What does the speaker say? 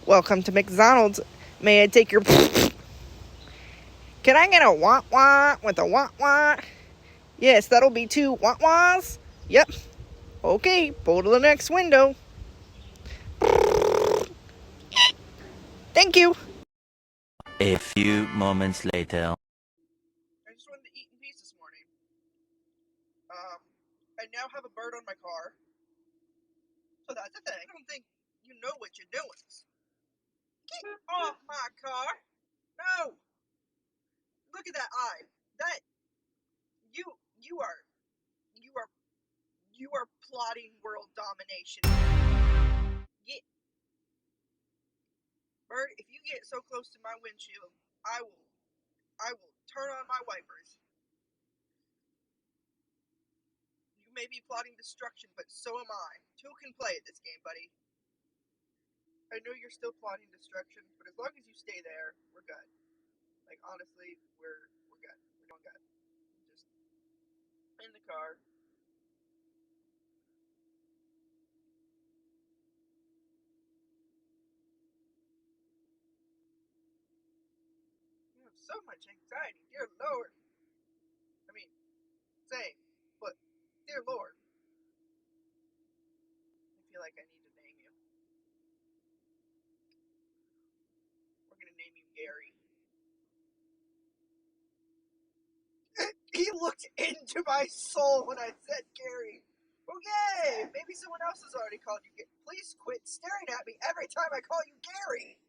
Welcome to McDonald's. May I take your... Can I get a wah-wah with a wah-wah? Yes, that'll be 2 wah-wahs. Yep. Okay, pull to the next window. Thank you. A few moments later. I just wanted to eat in peace this morning. I now have a bird on my car. So that's the thing. I don't think you know what you're doing. Get off my car. No. Look at that eye. That you you are you are you are plotting world domination. Get bird, if you get so close to my windshield, I will turn on my wipers. You may be plotting destruction, but so am I. Two can play at this game, buddy. I know you're still plotting destruction, but as long as you stay there, we're good. Like honestly, we're good. We're doing good. Just in the car. You have so much anxiety, dear Lord. I mean, same, but dear Lord. I feel like I need to name you. We're gonna name you Gary. He looked into my soul when I said Gary. Okay, maybe someone else has already called you Gary. Please quit staring at me every time I call you Gary.